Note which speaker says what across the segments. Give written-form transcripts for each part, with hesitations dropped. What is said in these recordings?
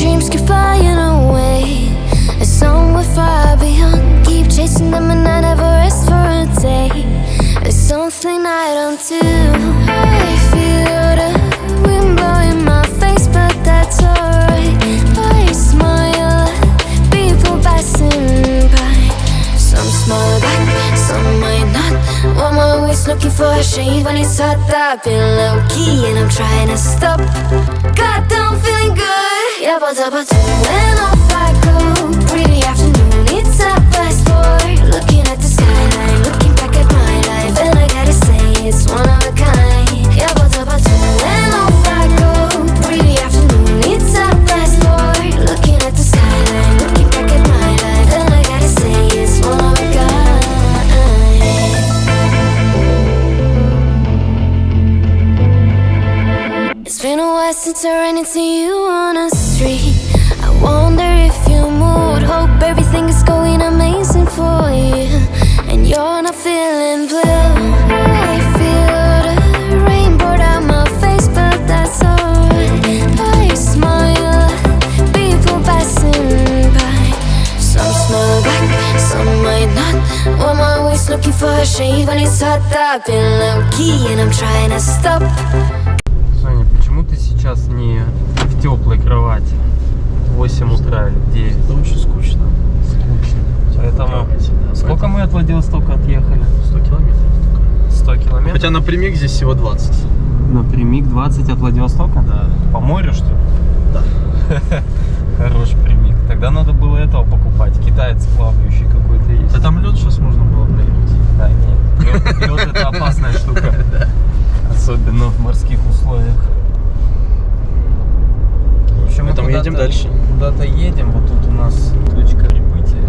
Speaker 1: dreams keep flying away. A song we're far beyond. Keep chasing them and I never rest for a day. There's something I don't do. I feel the wind blowing my face, but that's alright. I smile at people passing by. Some smile back, some might not. I'm always looking for a shade when it's hot. I've been low-key and I'm trying to stop. Goddamn, feeling good. Yeah, but when off I go. Pretty afternoon, it's 4:30. Looking at the skyline, looking back at my life, and I gotta say it's one of a kind. Yeah, but when off I go. Pretty afternoon, it's 4:30. Looking at the skyline, looking back at my life, and I gotta say it's one of a kind. It's been a while since I ran into you on a street. I wonder if you moved. Hope everything is going amazing for you, and you're not feeling blue. I feel the rain poured out my face, but that's alright. I smile at people passing by. Some smile back, some might not. I'm always looking for a shade when it's hot. I've been low-key and I'm trying to stop.
Speaker 2: Соня, почему ты сейчас не в теплой кровати? 8 утра или 9.
Speaker 3: Это очень скучно.
Speaker 2: Скучно. Поэтому...
Speaker 3: Да,
Speaker 2: сколько мы от Владивостока отъехали?
Speaker 3: 100 километров.
Speaker 2: 100 километров?
Speaker 3: Хотя напрямик здесь всего 20.
Speaker 2: Напрямик 20 от Владивостока?
Speaker 3: Да.
Speaker 2: По морю, что ли?
Speaker 3: Да.
Speaker 2: Хороший прямик. Тогда надо было этого покупать. Китаец плавающий какой-то есть.
Speaker 3: Да там лед сейчас можно было проехать.
Speaker 2: Да нет. Лед это опасная штука. Особенно в морских условиях. В общем,
Speaker 3: мы едем дальше.
Speaker 2: Куда-то едем. Вот тут у нас точка прибытия.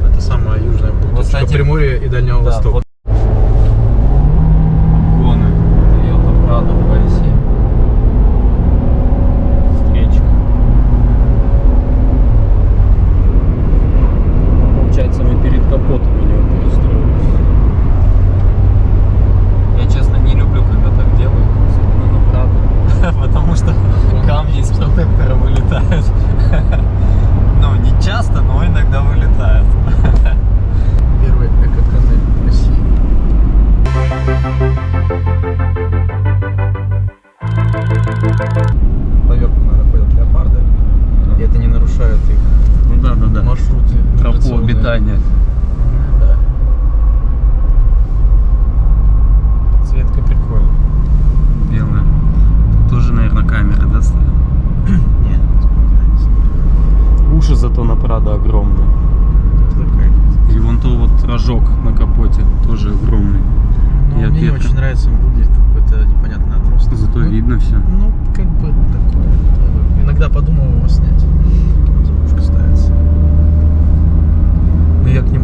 Speaker 3: Это самая южная точка,
Speaker 2: кстати,
Speaker 3: Приморья и Дальнего Востока.
Speaker 2: Вот. Вагоны. Toyota Prado 2.7. Встречка. Получается, мы перед капотом ее перестроились. Я, честно, не люблю, когда так делают, особенно на Prado, потому что камни из протектора вылетают. Ну, не часто, но иногда вылетают.
Speaker 3: Первый экотоннель в России. Поверху, наверное, ходят леопарды, и это не нарушает их маршруты.
Speaker 2: Тропу обитания.
Speaker 3: Да.
Speaker 2: Цветка прикольная. Белая. Тоже, наверное, камеры, да, стоят?
Speaker 3: Нет.
Speaker 2: Уши зато на Prado огромные. И вон то вот рожок на капоте тоже огромный.
Speaker 3: Ну, мне не очень нравится, он выглядит какой-то непонятный отросток.
Speaker 2: Зато видно все.
Speaker 3: Ну, как бы такое. Иногда подумал его снять. Запушка ставится. Но я к нему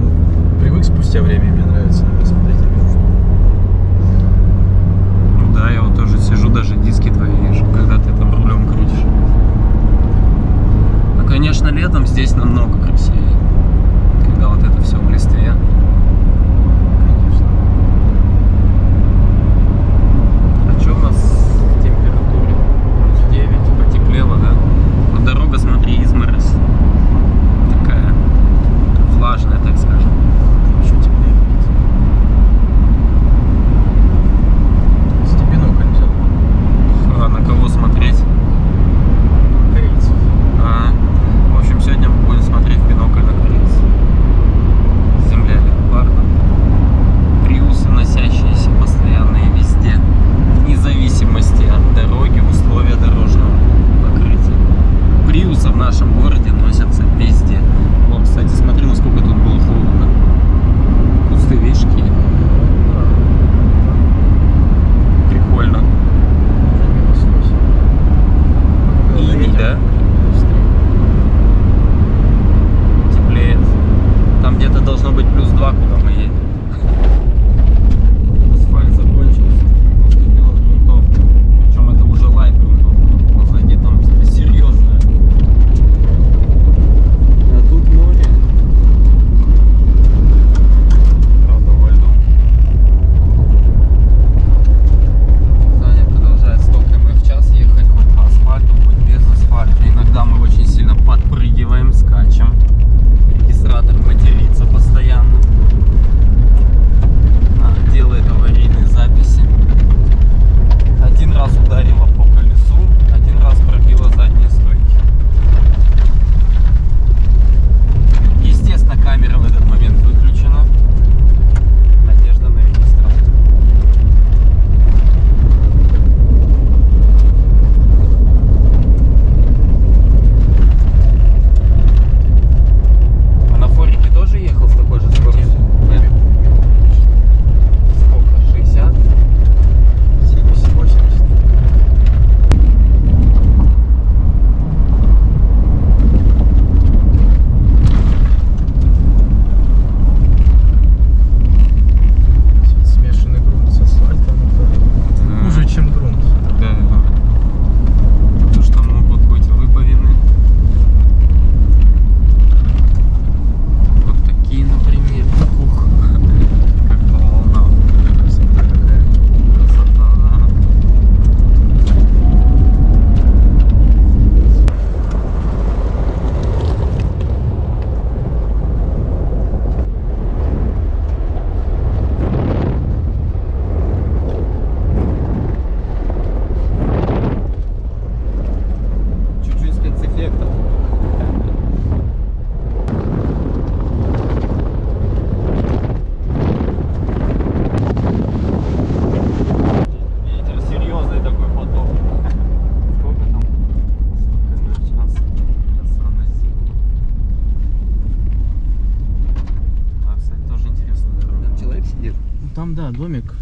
Speaker 3: Да, домик.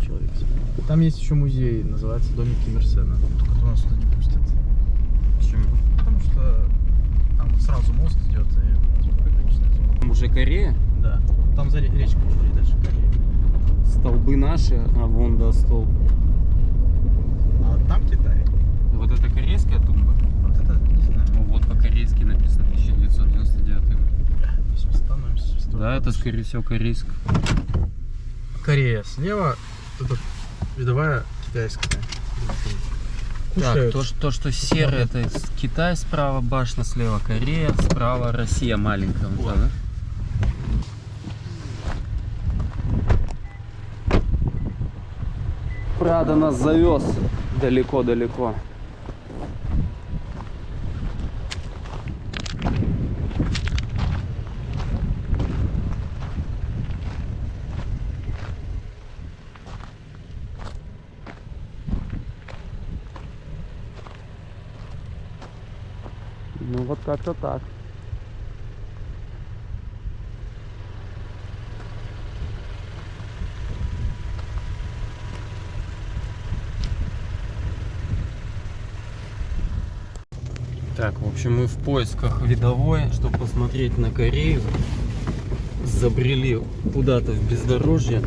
Speaker 3: Человек. Там есть еще музей, называется Домик Ким Ир Сена. Только нас туда не пустят.
Speaker 2: Почему?
Speaker 3: Потому что там вот сразу мост идет и типа пограничная зона.
Speaker 2: Там уже Корея?
Speaker 3: Да. Там за речкой чуть дальше Корея.
Speaker 2: Столбы наши, а вон да столб.
Speaker 3: А там Китай.
Speaker 2: Вот это корейская тумба?
Speaker 3: Вот это не знаю.
Speaker 2: Ну, вот по-корейски написано 1999 год.
Speaker 3: Здесь мы становимся.
Speaker 2: Да, это скорее всего корейская.
Speaker 3: Корея слева, это видовая китайская.
Speaker 2: Так, то, что серое, это Китай справа, башня слева, Корея, справа Россия маленькая. Вот, да? Прада нас завез далеко-далеко. Ну вот как-то так. Так, в общем, мы в поисках видовой, чтобы посмотреть на Корею. Забрели куда-то в бездорожье.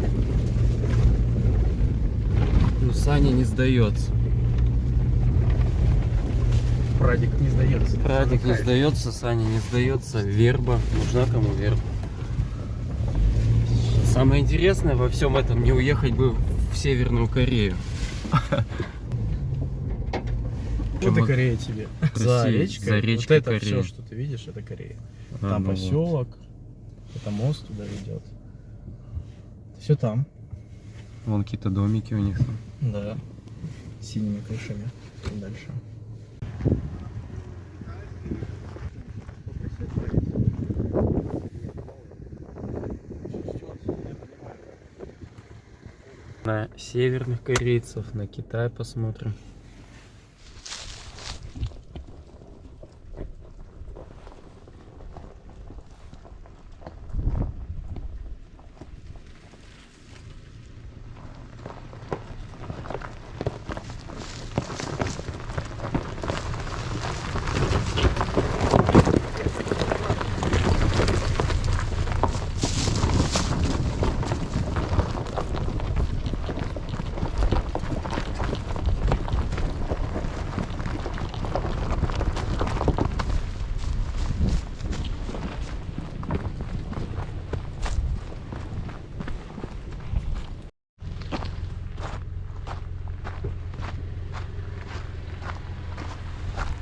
Speaker 2: Но Саня не сдается.
Speaker 3: Прадик не сдается.
Speaker 2: Прадик не сдается, Саня не сдается. Верба. Нужна кому верба. Самое интересное во всем этом не уехать бы в Северную Корею.
Speaker 3: Вот и Корея тебе. За речкой.
Speaker 2: За речкой
Speaker 3: вот это
Speaker 2: Корея.
Speaker 3: все, что ты видишь, это Корея.
Speaker 2: А,
Speaker 3: Там
Speaker 2: ну
Speaker 3: поселок, это мост туда ведет. Все там.
Speaker 2: Вон какие-то домики у них там.
Speaker 3: Да. С синими крышами. И дальше.
Speaker 2: На северных корейцев, на Китай посмотрим.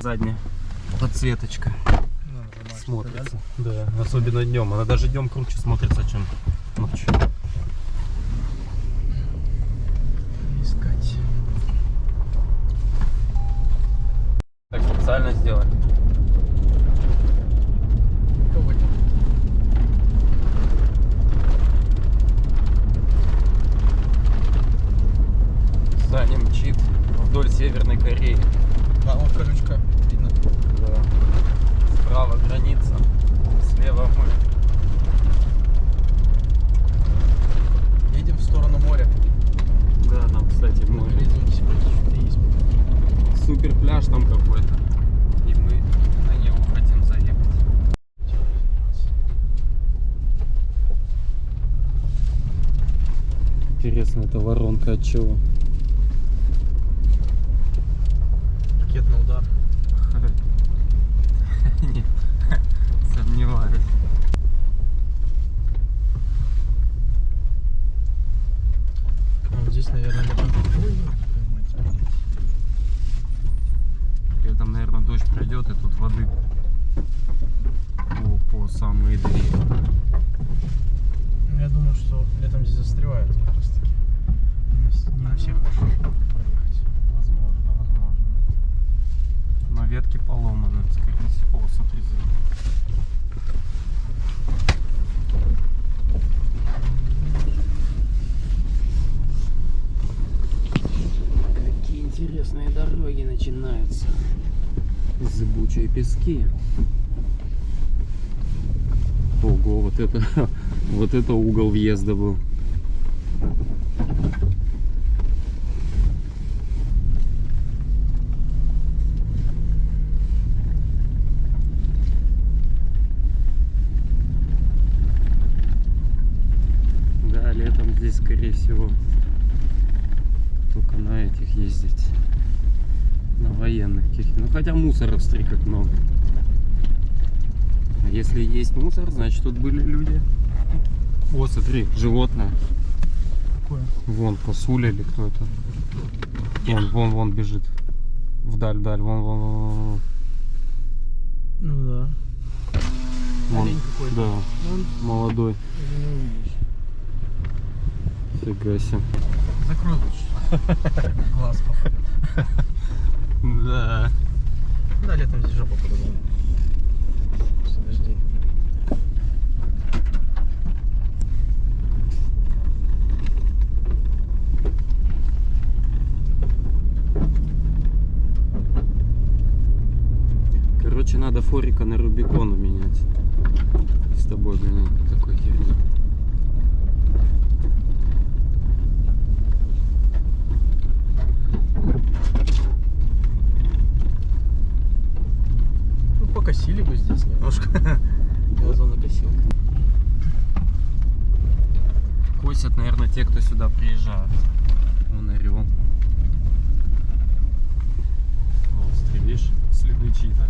Speaker 2: Задняя подсветочка смотрится. Да, особенно днем. Она даже днем круче смотрится, чем ночью.
Speaker 3: Искать.
Speaker 2: Так специально сделали. Саня мчит вдоль Северной Кореи.
Speaker 3: А вот колючка видно.
Speaker 2: Да. Справа граница, слева мы.
Speaker 3: Едем в сторону моря.
Speaker 2: Да, там, кстати, море. Супер пляж там какой-то. И мы на него хотим заехать. Интересно, это воронка от чего?
Speaker 3: Ракетный удар.
Speaker 2: Нет, сомневаюсь.
Speaker 3: Вот здесь, наверное,
Speaker 2: Летом, наверное, дождь пройдет, и тут воды по самые двери.
Speaker 3: я думаю, что летом здесь застревают как раз таки. Не на всех машинах проехать.
Speaker 2: Возможно, возможно. Но ветки поломаны, скорее всего. О, смотри, какие интересные дороги начинаются. Зыбучие пески. Ого, вот это угол въезда был.
Speaker 4: ездить. На военных каких-то. Ну хотя мусора как много. А если есть мусор, значит тут были люди. О, смотри, животное.
Speaker 3: Какое?
Speaker 4: Вон, косуля или кто это. Вон бежит. Вдаль, вон.
Speaker 3: Ну да.
Speaker 4: Вон,
Speaker 3: Олень какой-то.
Speaker 4: да,
Speaker 3: Он
Speaker 4: молодой.
Speaker 3: не увидишь.
Speaker 4: Фига себе.
Speaker 3: Закрой лучше. Глаз попадет.
Speaker 4: Да.
Speaker 3: Да, летом здесь жопа по-другому. Подожди.
Speaker 4: Короче, надо форика на Рубикону менять. С тобой гонять по такой херне.
Speaker 3: Ну, покосили бы здесь немножко. Газонокосилка.
Speaker 4: Косят, наверное, те, кто сюда приезжают. Вон орел. Вот, ты видишь, следы чьи-то.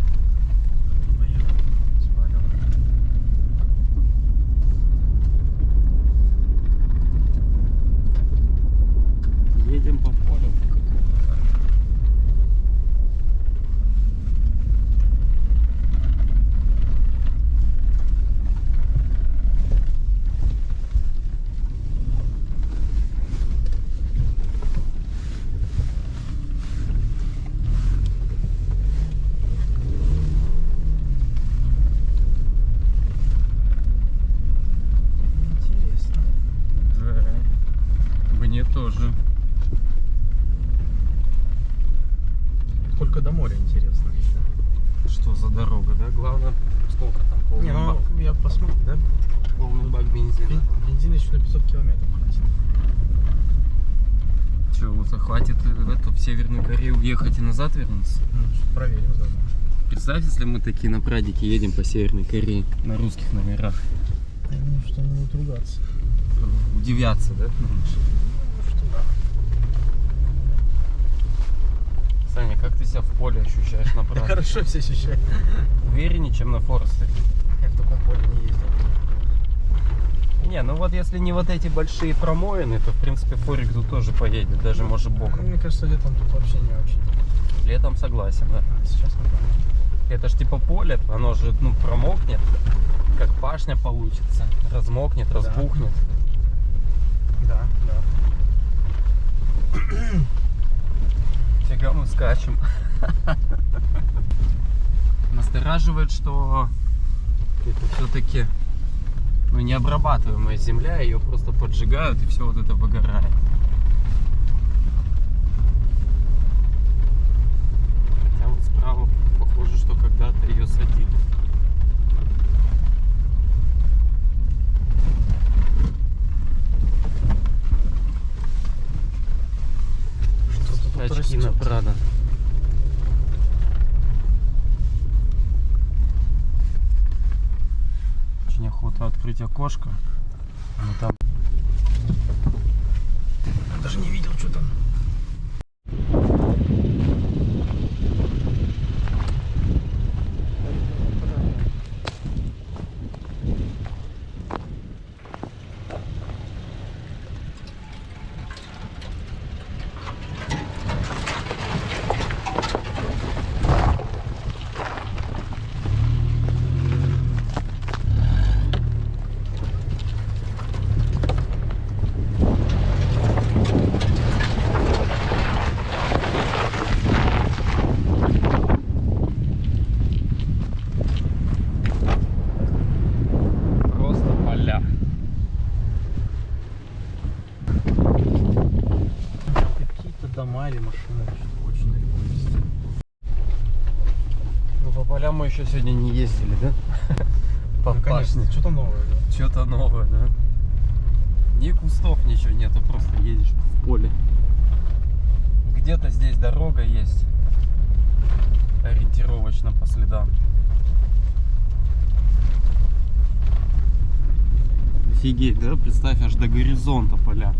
Speaker 4: Едем по полю.
Speaker 3: Интересно.
Speaker 4: Да. Мне тоже.
Speaker 3: Только до моря интересно.
Speaker 4: Что за дорога, да? Главное, сколько там, полный
Speaker 3: Не, ну
Speaker 4: бак.
Speaker 3: я посмотрю, да?
Speaker 4: Полный бак бензина.
Speaker 3: Бензин еще на 500 километров хватит.
Speaker 4: Че, вот хватит в эту в Северную Корею уехать и назад вернуться?
Speaker 3: Ну, что, проверим заодно.
Speaker 4: Представь, если мы такие на прадике едем по Северной Корее на русских номерах.
Speaker 3: Я думаю, что они будут ругаться.
Speaker 4: Удивятся, да?
Speaker 3: Ну, что да.
Speaker 4: Саня, как ты себя в поле ощущаешь на
Speaker 3: Я
Speaker 4: прадике?
Speaker 3: хорошо все ощущаю.
Speaker 4: Увереннее, чем на Форестере?
Speaker 3: Я в таком поле не ездил.
Speaker 4: Не, ну вот если не вот эти большие промоины, то в принципе форик тут тоже поедет, даже может боком.
Speaker 3: Мне кажется, летом тут вообще не очень.
Speaker 4: Летом согласен, да.
Speaker 3: А сейчас напомню.
Speaker 4: Это ж типа поле, оно же ну промокнет, как пашня получится, размокнет, разбухнет.
Speaker 3: Да, да.
Speaker 4: Фига мы скачем. Настораживает, что это все-таки ну, необрабатываемая земля, ее просто поджигают и все вот это выгорает. Хотя вот справа похоже, что когда-то ее садили.
Speaker 3: Что-то тут
Speaker 4: Очки на
Speaker 3: растет.
Speaker 4: Прадо. Очень охота открыть окошко, но там
Speaker 3: Я даже не видел, что там.
Speaker 4: просто поля.
Speaker 3: Какие-то дома или машины, что очень далеко везде.
Speaker 4: Ну по полям мы еще сегодня не ездили, да? По
Speaker 3: Ну, конечно,
Speaker 4: пашне.
Speaker 3: что-то новое, да.
Speaker 4: Что-то новое, да? Ни кустов, ничего нету, просто едешь в поле. Где-то здесь дорога есть, ориентировочно по следам. Офигеть, да? Представь, аж до горизонта поля.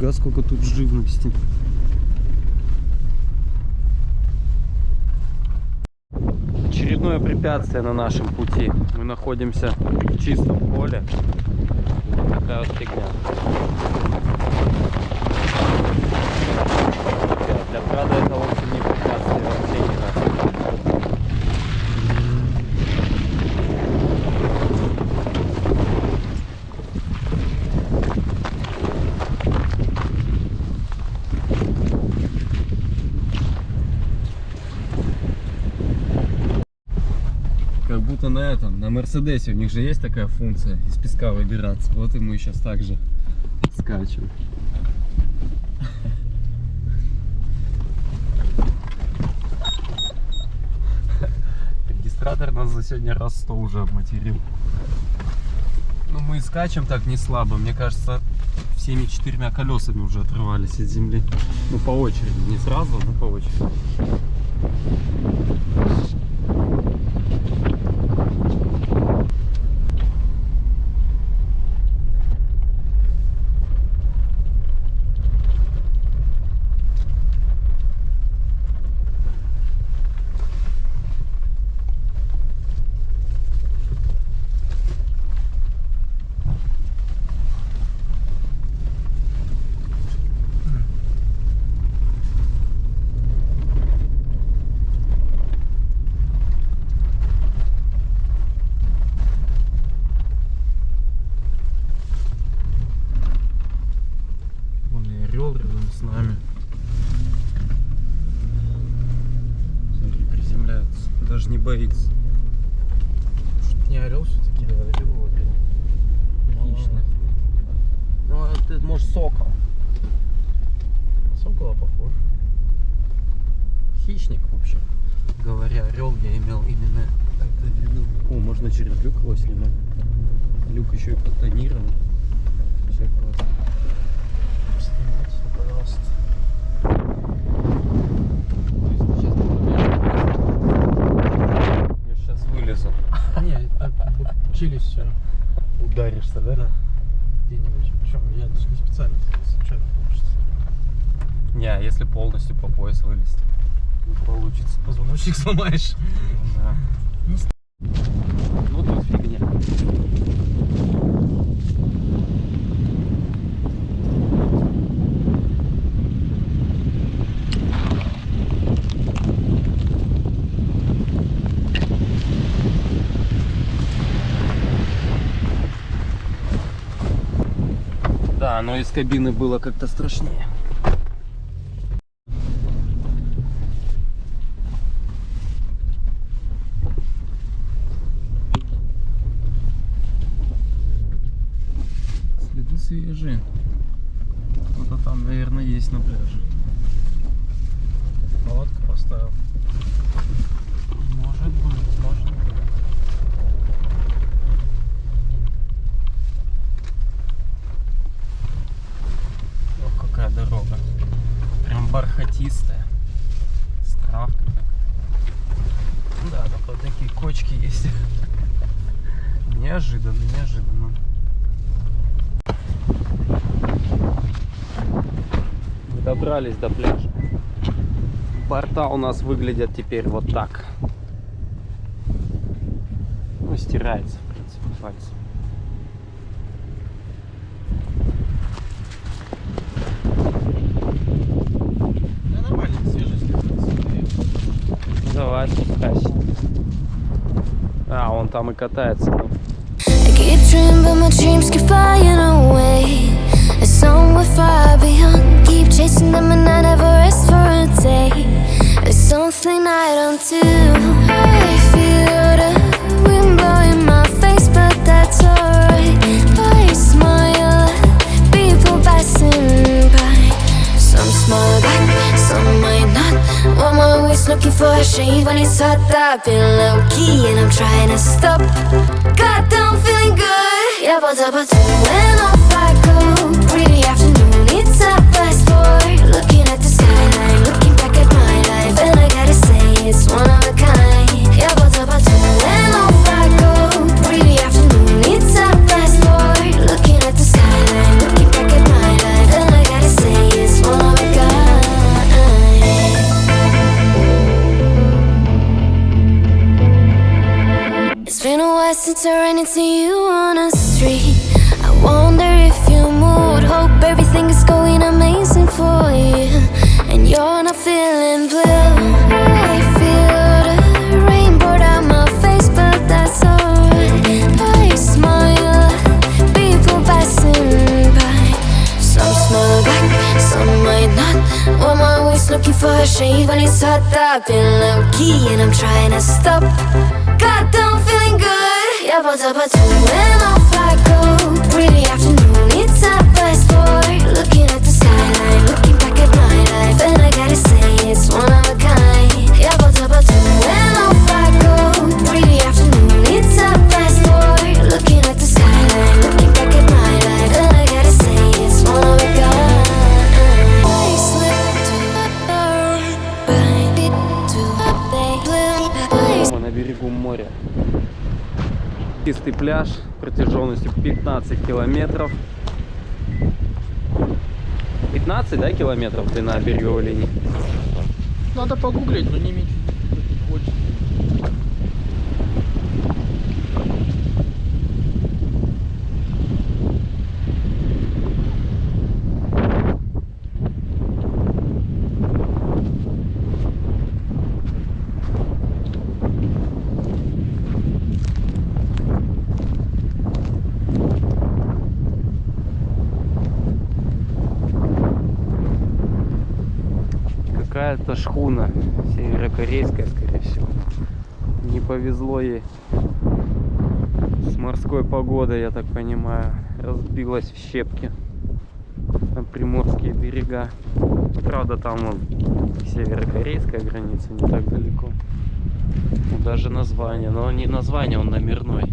Speaker 4: Нифига, сколько тут живности. Очередное препятствие на нашем пути. Мы находимся в чистом поле. Вот такая вот фигня. Для Прада это вовсе не препятствие, вообще никак. Как будто на этом, на Мерседесе, у них же есть такая функция из песка выбираться. Вот и мы сейчас также скачем. Регистратор нас за сегодня раз 100 уже обматерил. Ну мы скачем так не слабо, мне кажется, всеми 4 колесами уже отрывались от земли. Ну по очереди, не сразу, но по очереди. С нами. Смотри, приземляется. Даже не боится.
Speaker 3: Не орел все-таки, да, его
Speaker 4: Хищный.
Speaker 3: Ну, это может сокол. Сокола похож.
Speaker 4: Хищник, в общем. Говоря орел, я имел именно это в виду. О, можно через люк его снимать. Люк еще и подтонирован. Все классно.
Speaker 3: Снимайте, пожалуйста.
Speaker 4: Я сейчас вылезу.
Speaker 3: Не, челюсть все.
Speaker 4: Ударишься, да?
Speaker 3: Да. Где-нибудь. Причем я даже не специально, случайно получится.
Speaker 4: Не, а если полностью по пояс вылезть? Не получится.
Speaker 3: Позвоночник сломаешь.
Speaker 4: Да. Ну тут фигня. Да, но из кабины было как-то страшнее. Следы свежие. Кто-то там, наверное, есть на пляже.
Speaker 3: Палатку поставил.
Speaker 4: Может быть, может быть. Ох, какая дорога. Прям бархатистая. С травкой такой. Да, только вот такие кочки есть. Неожиданно, неожиданно. Мы добрались до пляжа. Борта у нас выглядят теперь вот так. Ну, стирается, в принципе, пальцем.
Speaker 3: Да нормально, свежесть.
Speaker 4: Давай, спускайся. А, он там и катается. Ну.
Speaker 1: I keep dreaming, but my dreams keep flying away. It's somewhere far beyond. Keep chasing them and I never rest for a day. There's something I don't do. I feel the wind blowing my face, but that's alright. I smile at people passing by. Some smile back, some might not. I'm always looking for a shade when it's hot. I've been low key and I'm trying to stop. God, I'm feeling good. Yeah, but when off I go. Pretty afternoon, it's 4:30. Looking at the skyline, looking back at my life, and I gotta say it's one of a kind. Yeah, but when off I go. Pretty afternoon, it's 4:30. Looking at the skyline, looking back at my life, and I gotta say essence or ran into you on a street. I wonder if you moved. Hope everything is going amazing for you, and you're not feeling blue. I feel the rain pour down my face, but that's alright. I smile at people passing by. Some smile back, some might not. I'm always looking for a shade when it's hot. I've been low key and I'm trying to stop. God, I'm feeling good. Yeah, but when off I go. Pretty afternoon, it's a best boy. Looking at the skyline, looking back at my life, and I gotta say it's one of a kind. Yeah, but when off I go. Pretty afternoon, it's a best boy. Looking at the skyline, looking back at my life, and I gotta say it's one of a kind. I slipped
Speaker 4: Мы на берегу моря. Чистый пляж протяженностью 15 километров. 15, да, километров длина береговой линии?
Speaker 3: Надо погуглить, но не меньше. Больше.
Speaker 4: Какая-то шхуна северокорейская, скорее всего. Не повезло ей с морской погодой, я так понимаю. Разбилась в щепки на приморские берега. Правда, там вон северокорейская граница, не так далеко. Даже название, но не название, он номерной.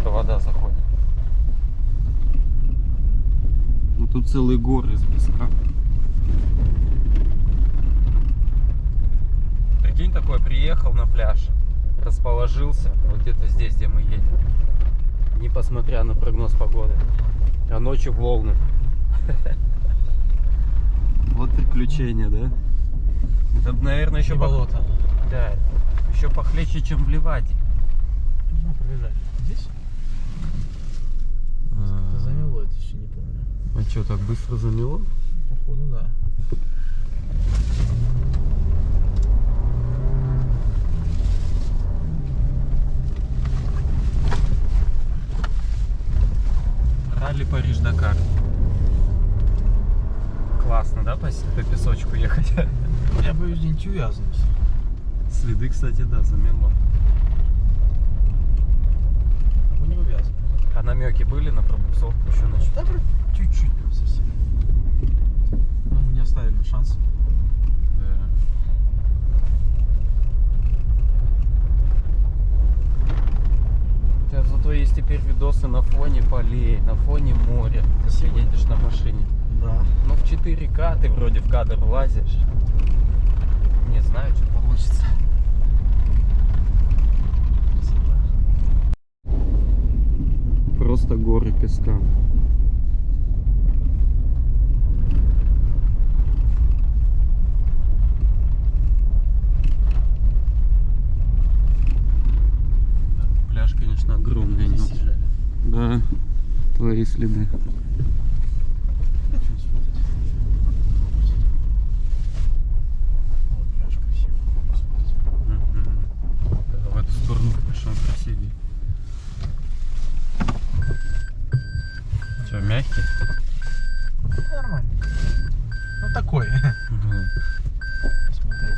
Speaker 4: Вода заходит. Ну, тут целые горы из песка. Прикинь, такой приехал на пляж, расположился вот где-то здесь, где мы едем, не посмотря на прогноз погоды, а ночью волны. Вот приключения, да? Это, наверное, еще
Speaker 3: болото.
Speaker 4: Да, еще похлеще, чем в Ливаде.
Speaker 3: Можно пробежать. Здесь? Замело это еще, не помню.
Speaker 4: А что, так быстро замело?
Speaker 3: Походу, да.
Speaker 4: Ралли Париж-Дакар. Классно, да, по песочку ехать?
Speaker 3: Я боюсь где-нибудь увязнуть.
Speaker 4: Следы, кстати, да, замело.
Speaker 3: А мы не увязнем.
Speaker 4: А намеки были на пробуксовку еще на
Speaker 3: Да, чуть-чуть прям совсем. Но мы не оставили шанс.
Speaker 4: Да. У тебя зато есть теперь видосы на фоне полей, на фоне моря. Ты едешь на машине.
Speaker 3: Да.
Speaker 4: Ну в 4К ты вроде в кадр влазишь. Не знаю, что получится. Просто горы песка. Пляж, конечно, огромный. Но... Да, твои следы.
Speaker 3: Вот пляж красивый.
Speaker 4: Да, в эту сторону, конечно, он красивее. Что, мягкий?
Speaker 3: Нормально. Ну такой. Посмотреть.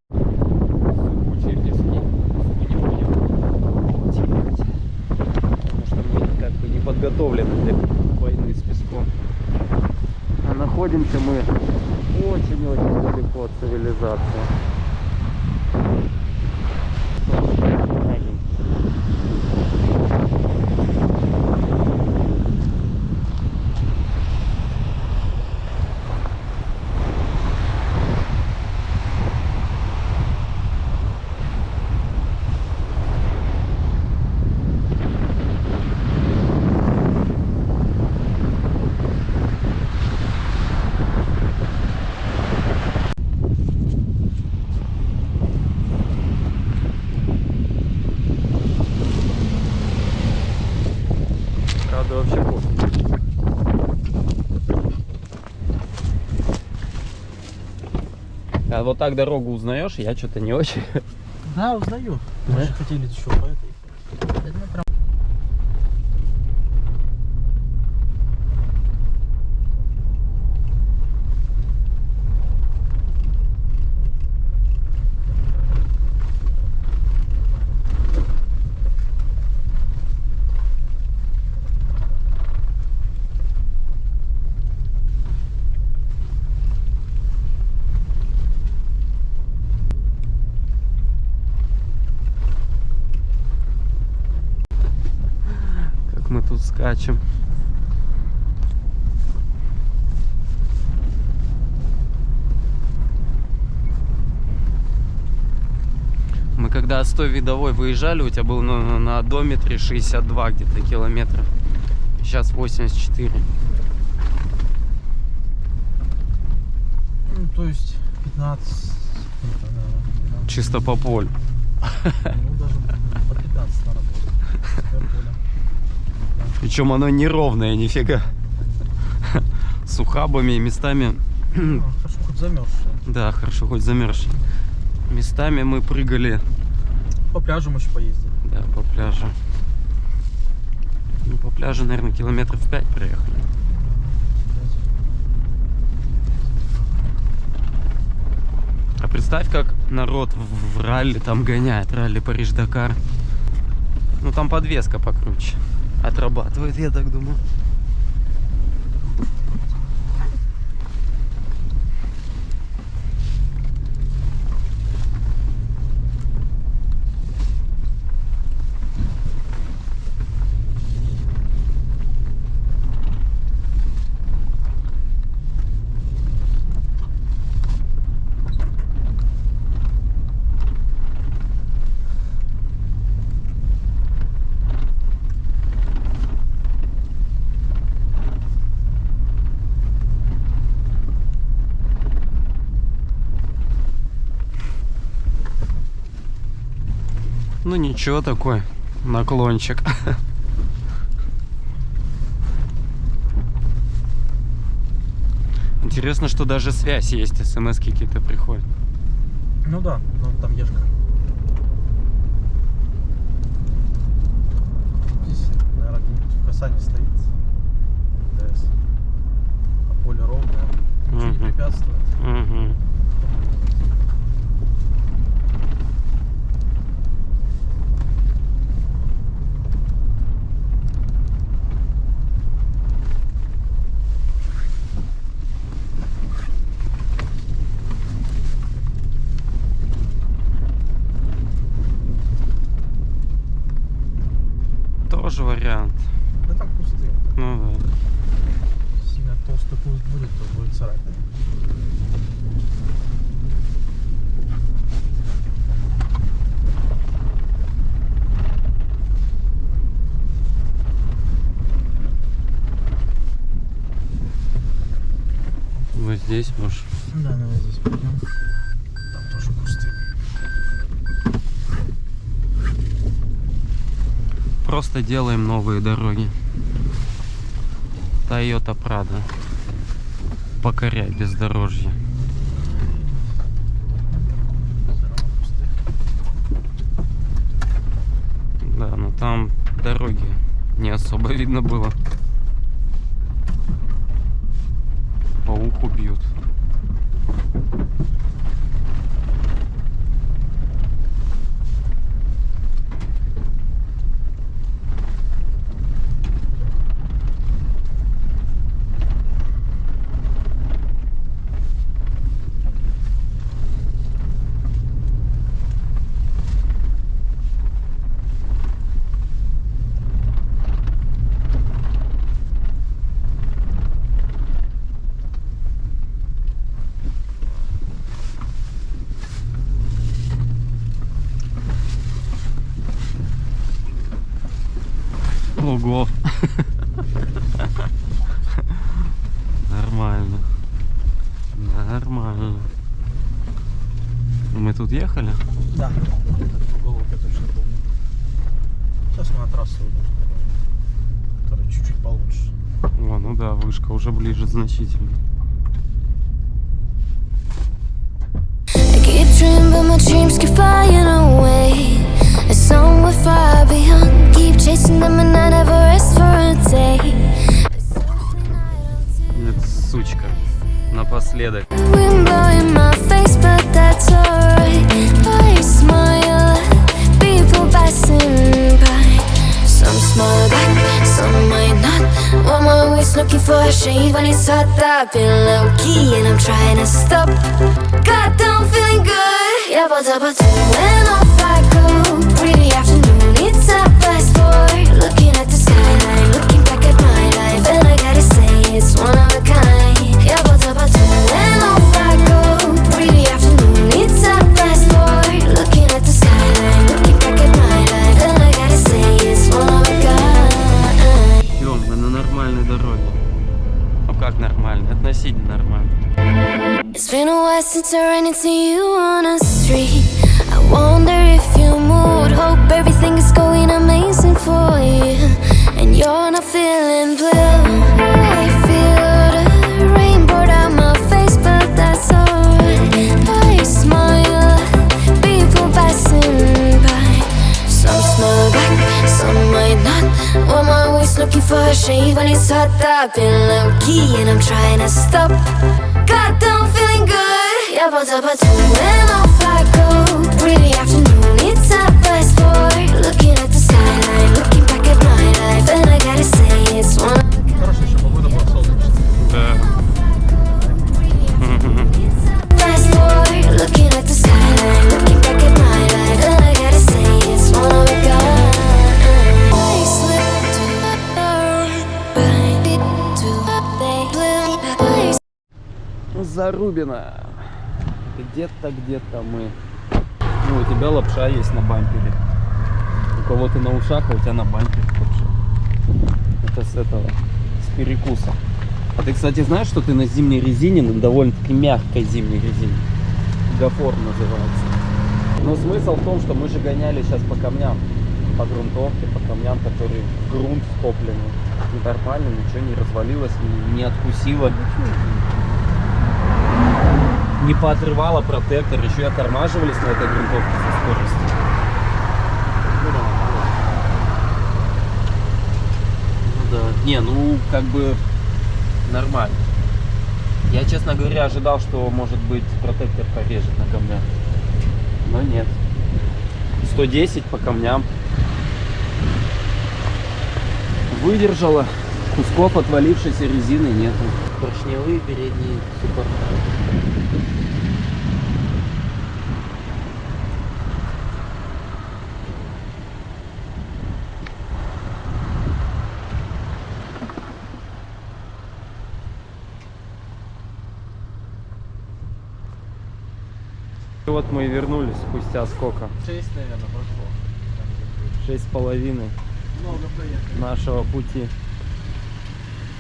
Speaker 4: Сыпучие пески. Не будем терять. Потому что мы как бы не подготовлены для войны с песком. А находимся мы очень-очень далеко от цивилизации. это вообще пофиг. А вот так дорогу узнаешь? Я что-то не очень.
Speaker 3: Да, узнаю. Мы же хотели еще по этой.
Speaker 4: Мы тут скачем. Мы когда с той видовой выезжали, у тебя был на одометре 62 где-то километра. Сейчас 84.
Speaker 3: Ну, то есть 15.
Speaker 4: Чисто по полю.
Speaker 3: Ну, даже по 15 надо было.
Speaker 4: Причем оно неровное, нифига. С ухабами и местами.
Speaker 3: Хорошо, хоть замерзшее.
Speaker 4: Да, хорошо, хоть замерзшее. Местами мы прыгали.
Speaker 3: По пляжу мы еще поездили.
Speaker 4: Да, по пляжу. Ну, по пляжу, наверное, километров 5 проехали. А представь, как народ в ралли там гоняет, ралли Париж-Дакар. Ну, там подвеска покруче. Отрабатывает, я так думаю. Ну ничего, такой наклончик. Интересно, что даже связь есть, смс какие-то приходят.
Speaker 3: Ну да, ну там ешка. Здесь, наверное, где-нибудь в Хасане стоит МТС. А поле ровное. Ничего не препятствует.
Speaker 4: Угу. Тоже вариант.
Speaker 3: Да там кусты.
Speaker 4: Ну да.
Speaker 3: Сильно толстый куст будет, то будет царапина.
Speaker 4: Вот здесь, может.
Speaker 3: Да, давай здесь пойдем. Там тоже кусты.
Speaker 4: Просто делаем новые дороги. Toyota Prado. Покоряй бездорожье. Да, но там дороги не особо видно было. По уху бьют. Ого. Нормально. Нормально. Мы тут ехали?
Speaker 3: Да. Этот уголок я точно помню. Сейчас мы на трассу выйдем, который чуть-чуть получше.
Speaker 4: О, ну да, вышка уже ближе значительно.
Speaker 1: I keep dreaming, but my dreams keep flying away. As somewhere far beyond, keep chasing them and I never rest for a day. There's something I don't do.
Speaker 4: Нет, сучка. Напоследок.
Speaker 1: Wind blowing my face, but that's alright. I smile at people passing by. Some smile back, some might not. I'm always looking for a shade when it's hot. I've been low key and I'm trying to stop. God, I'm feeling good. Yeah, but when off I go. Pretty afternoon, it's a fast forward. Looking at the skyline, looking back at my life, and I gotta say it's one of a kind. Yeah, but when off I go. Pretty afternoon, it's a fast forward. Looking at the skyline, looking back at my life, and I gotta say it's one of a kind.
Speaker 4: Все, мы на нормальной дороге. Ну как нормально? Относительно нормально.
Speaker 1: It's been a while since I ran into you on a street. I wonder if you moved. Hope everything is going amazing for you. And you're not feeling blue. I feel the rain pour down my face, but that's alright. I smile at people passing by. Some smile back, some might not. I'm always looking for a shade when it's hot. I've been low key and I'm trying to stop. God, I'm feeling good. Yeah, but when off I go. Pretty afternoon, it's a fast forward. Looking at the skyline, looking back at my life, and I gotta say it's one.
Speaker 3: Хорошо, еще погода была солнечная.
Speaker 4: Да.
Speaker 1: Fast forward, looking at the skyline, looking back at my life, and I gotta say it's one of a kind. I slip to
Speaker 4: Зарубина. Где-то мы. Ну, у тебя лапша есть на бампере. У кого-то на ушах, а у тебя на бампере лапша. Это с этого, с перекуса. А ты, кстати, знаешь, что ты на зимней резине, на довольно-таки мягкой зимней резине? Гафор называется. Но смысл в том, что мы же гоняли сейчас по камням, по грунтовке, по камням, которые в грунт втоплены. Нормально, ничего не развалилось, не откусило. Не поотрывало протектор, еще и оттормаживались на этой грунтовке со скоростью. Ну да. Не, ну как бы нормально. Я, честно говоря, ожидал, что может быть протектор порежет на камнях. Но нет. 110 по камням. Выдержала. Кусков отвалившейся резины нету. Поршневые передние суппорта. И вот мы и вернулись спустя сколько?
Speaker 3: 6, наверное, прошло.
Speaker 4: 6,5
Speaker 3: Много проехали.
Speaker 4: нашего пути.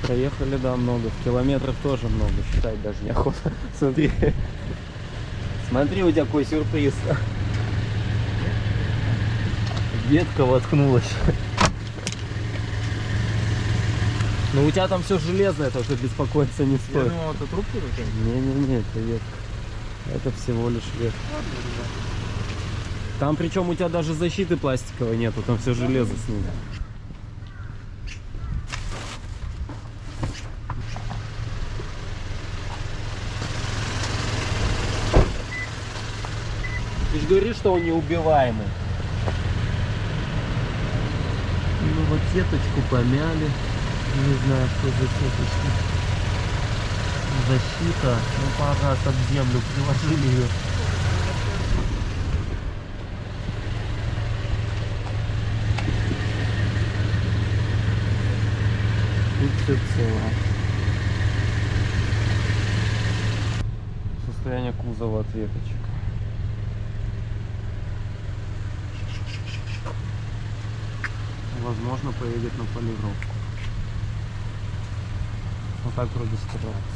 Speaker 4: Проехали, да, много. В километрах тоже много. Считать даже неохота. Смотри. Смотри, у тебя какой сюрприз. Ветка воткнулась. Ну у тебя там все железное, так что беспокоиться не
Speaker 3: Я
Speaker 4: стоит.
Speaker 3: думал, это трубки какие-то.
Speaker 4: Не-не-не, это ветка. Это всего лишь ветка. Там причем у тебя даже защиты пластиковой нету, там все железо с ним. Ты же говоришь, что он неубиваемый. Ну вот сеточку помяли. Не знаю, что за сеточка. Защита. Ну пора об землю приложили ее. Тут все цело. Состояние кузова от веточек. Возможно, поедет на полировку. Вот так вроде стирается.